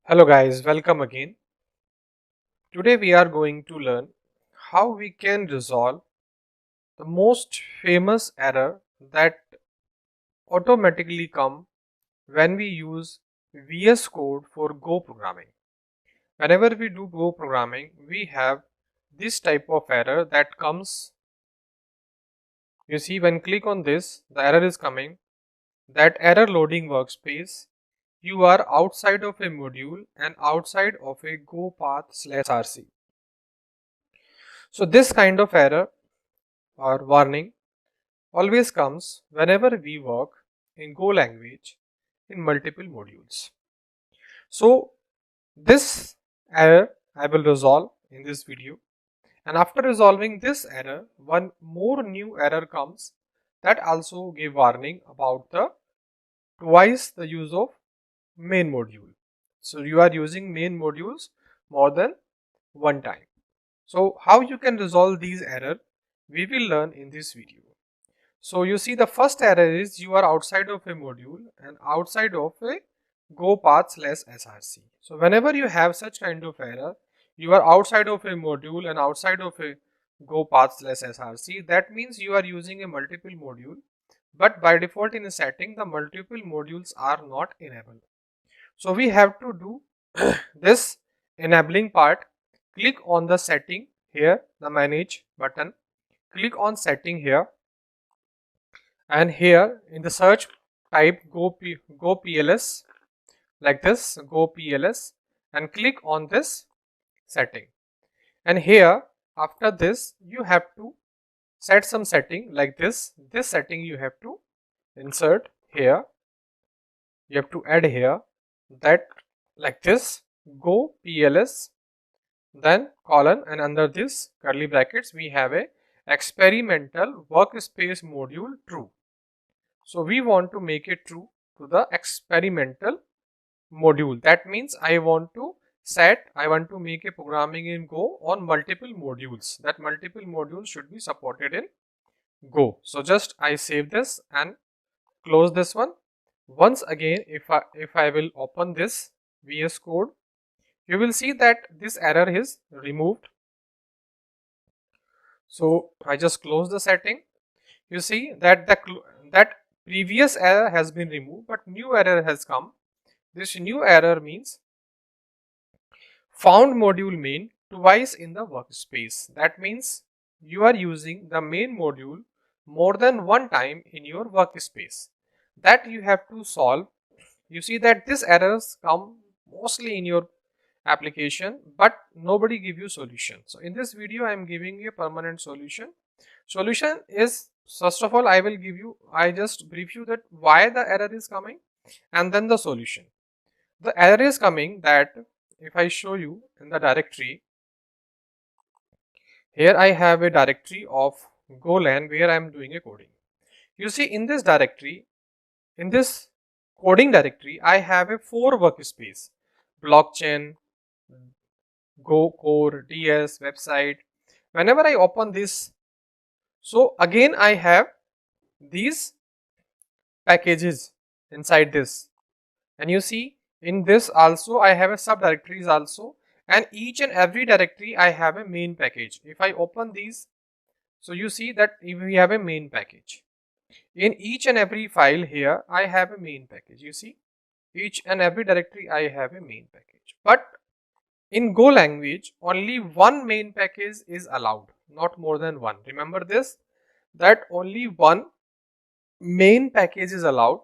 Hello guys, welcome again. Today we are going to learn how we can resolve the most famous error that automatically come when we use VS Code for Go programming. Whenever we do Go programming, we have this type of error that comes. You see, when click on this, the error is coming. That error loading workspace, you are outside of a module and outside of a Go path/src. So this kind of error or warning always comes whenever we work in Go language in multiple modules. So this error I will resolve in this video, and after resolving this error, one more new error comes that also give warning about the twice the use of main module. So you are using main modules more than one time. So how you can resolve these error we will learn in this video. So you see the first error is you are outside of a module and outside of a Go path/src. So whenever you have such kind of error, you are outside of a module and outside of a Go path/src. That means you are using a multiple module, but by default in a setting the multiple modules are not enabled. So we have to do this enabling part. Click on the setting here, the manage button. Click on setting here, and here in the search type go pls like this, go pls, and click on this setting. And here after this you have to set some setting like this setting you have to insert here, you have to add here, that like this, go pls, then colon, and under this curly brackets we have a experimental workspace module true. So we want to make it true to the experimental module. That means I want to make a programming in Go on multiple modules. That multiple modules should be supported in Go. So just I save this and close this one. Once again, if I will open this VS Code, you will see that this error is removed. So I just close the setting. You see that that previous error has been removed, but new error has come. This new error means found module main twice in the workspace. That means you are using the main module more than one time in your workspace. That you have to solve. You see that these errors come mostly in your application, but nobody give you solution. So in this video I am giving you a permanent solution. Solution is, first of all, I just brief you that why the error is coming, and then the solution. The error is coming that if I show you in the directory, here I have a directory of Golang where I am doing a coding. You see in this directory, in this coding directory, I have a 4 workspace: blockchain, Go core, DS, website. Whenever I open this, so again I have these packages inside this, and you see in this also I have a subdirectories also, and each and every directory I have a main package. If I open these, so you see that we have a main package. In each and every file here I have a main package. You see each and every directory I have a main package, but in Go language only one main package is allowed, not more than one. Remember this, that only one main package is allowed.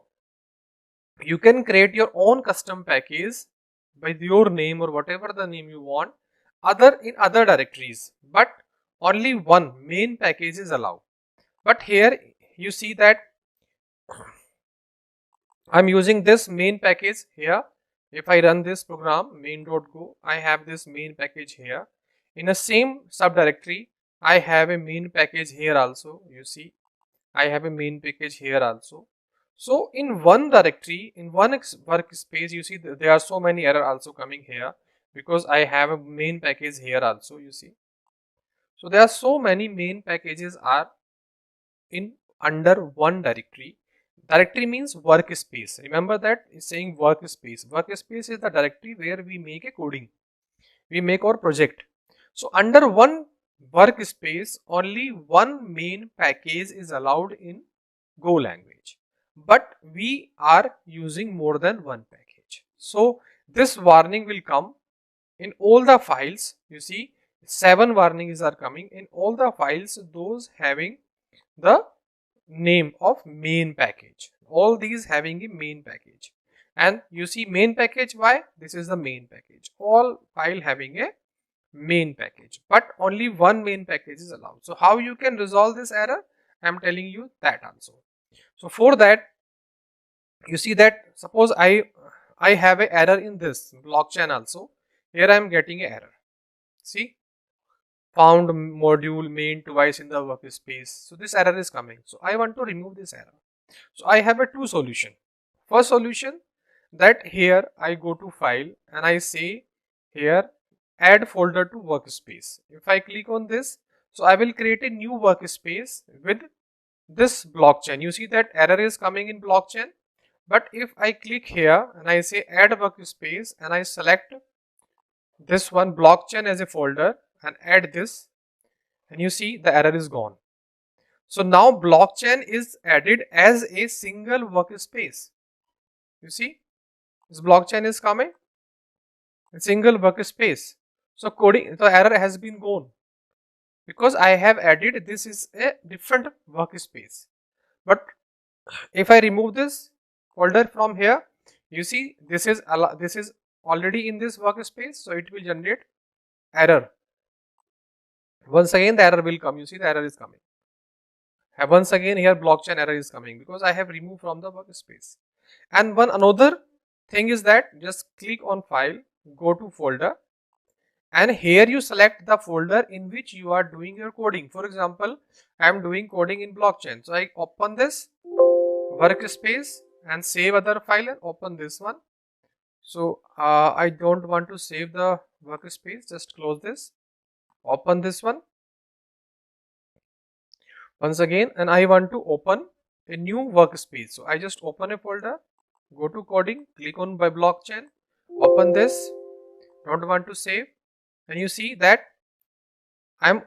You can create your own custom package with your name or whatever the name you want in other directories, but only one main package is allowed. But here you see that I'm using this main package here. If I run this program main.go, I have this main package here. In the same subdirectory, I have a main package here also. You see, I have a main package here also. So in one directory, in one workspace, you see there are so many error also coming here because I have a main package here also. You see, so there are so many main packages are in under one directory. Directory means workspace. Remember that it's saying workspace. Workspace is the directory where we make a coding. We make our project. So under one workspace, only one main package is allowed in Go language. But we are using more than one package. So this warning will come in all the files. You see, 7 warnings are coming in all the files, those having the name of main package. All these having a main package. And you see main package, why? This is the main package. All file having a main package, but only one main package is allowed. So how you can resolve this error? I am telling you that also. So for that, you see that suppose I have a error in this blockchain also. Here I am getting a error. See, found module main twice in the workspace. So this error is coming. So I want to remove this error. So I have a two solution. First solution, that here I go to file and I say here add folder to workspace. If I click on this, so I will create a new workspace with this blockchain. You see that error is coming in blockchain. But if I click here and I say add workspace and I select this one blockchain as a folder and add this, and you see the error is gone. So now blockchain is added as a single workspace. You see, this blockchain is coming, a single workspace. So coding, the error has been gone because I have added this is a different workspace. But if I remove this folder from here, you see this is already in this workspace, so it will generate error. Once again the error will come. You see the error is coming. Once again here blockchain error is coming because I have removed from the workspace. And one another thing is that just click on file, go to folder, and here you select the folder in which you are doing your coding. For example, I am doing coding in blockchain. So I open this workspace and save other file and open this one. So I don't want to save the workspace, just close this, open this one once again, and I want to open a new workspace. So I just open a folder, go to coding, click on by blockchain, open this, don't want to save, and you see that I'm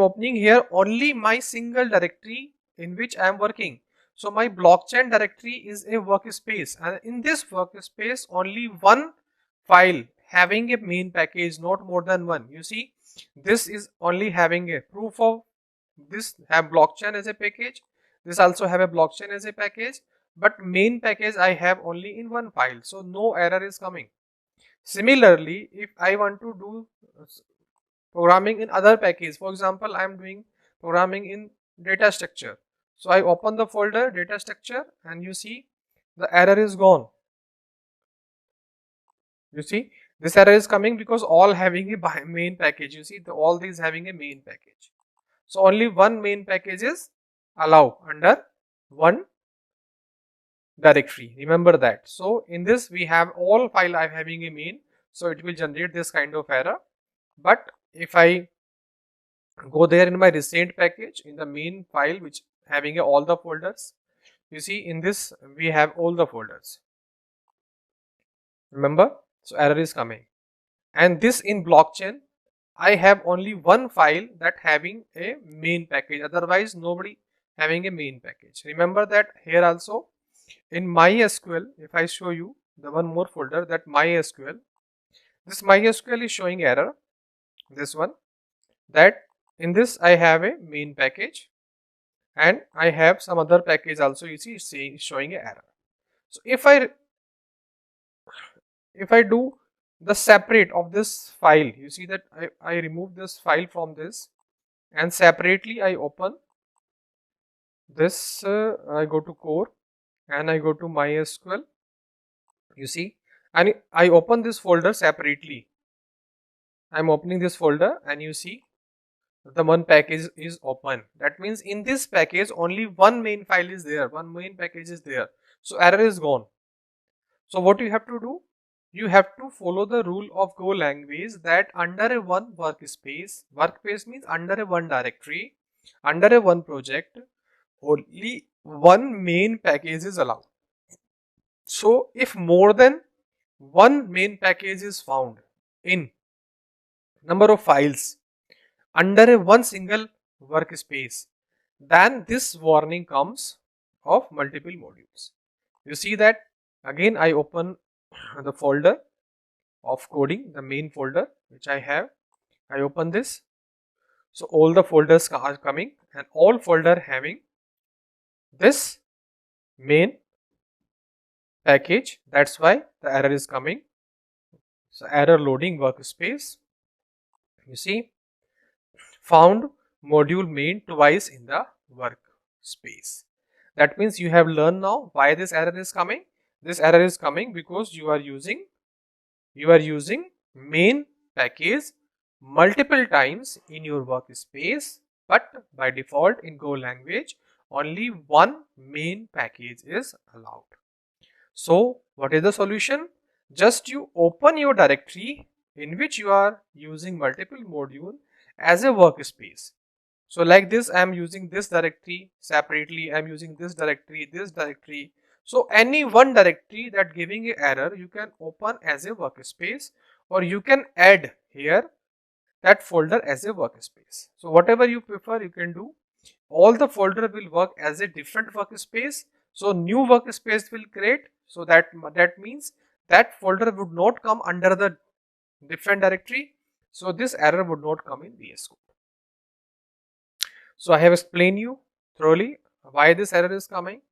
opening here only my single directory in which I am working. So my blockchain directory is a workspace, and in this workspace only one file having a main package, not more than one. You see, this is only having a proof of this have blockchain as a package. This also have a blockchain as a package, but main package I have only in one file. So no error is coming. Similarly, if I want to do programming in other package, for example, I am doing programming in data structure. So I open the folder data structure and you see the error is gone. You see this error is coming because all having a main package. You see all these having a main package. So only one main package is allowed under one directory. Remember that. So in this we have all file I am having a main. So it will generate this kind of error. But if I go there in my recent package in the main file which having all the folders, you see in this we have all the folders. Remember, so error is coming. And this in blockchain I have only one file that having a main package, otherwise nobody having a main package. Remember that here also in MySQL, if I show you the one more folder, that MySQL, this MySQL is showing error, this one, that in this I have a main package and I have some other package also, you see it's showing a error. So if I do the separate of this file, you see that I remove this file from this and separately I open this, I go to core and I go to MySQL, you see, and I open this folder separately. I'm opening this folder and you see the one package is open. That means in this package only one main file is there, one main package is there. So error is gone. So what you have to do? You have to follow the rule of Go language that under a one workspace means under a one directory, under a one project, only one main package is allowed. So if more than one main package is found in number of files under a one single workspace, then this warning comes of multiple modules. You see that again I open the folder of coding, the main folder which I have. I open this. So all the folders are coming and all folder having this main package. That's why the error is coming. So error loading workspace. You see, found module main twice in the workspace. That means you have learned now why this error is coming. This error is coming because you are using main package multiple times in your workspace, but by default in Go language only one main package is allowed. So what is the solution? Just you open your directory in which you are using multiple module as a workspace. So like this, I am using this directory separately, I am using this directory. So any one directory that giving a error, you can open as a workspace, or you can add here that folder as a workspace. So whatever you prefer, you can do. All the folder will work as a different workspace. So new workspace will create. So that means that folder would not come under the different directory. So this error would not come in VS Code. So I have explained you thoroughly why this error is coming,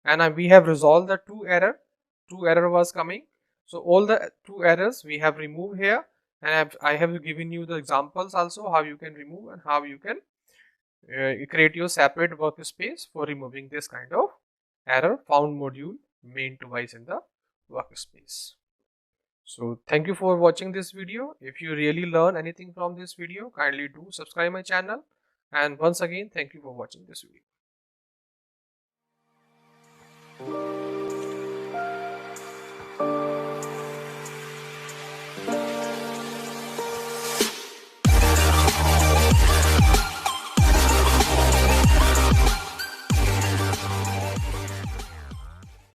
and we have resolved the two error was coming. So all the two errors we have removed here, and I have given you the examples also how you can remove and how you can create your separate workspace for removing this kind of error found module main twice in the workspace. So thank you for watching this video. If you really learn anything from this video, kindly do subscribe my channel, and once again thank you for watching this video.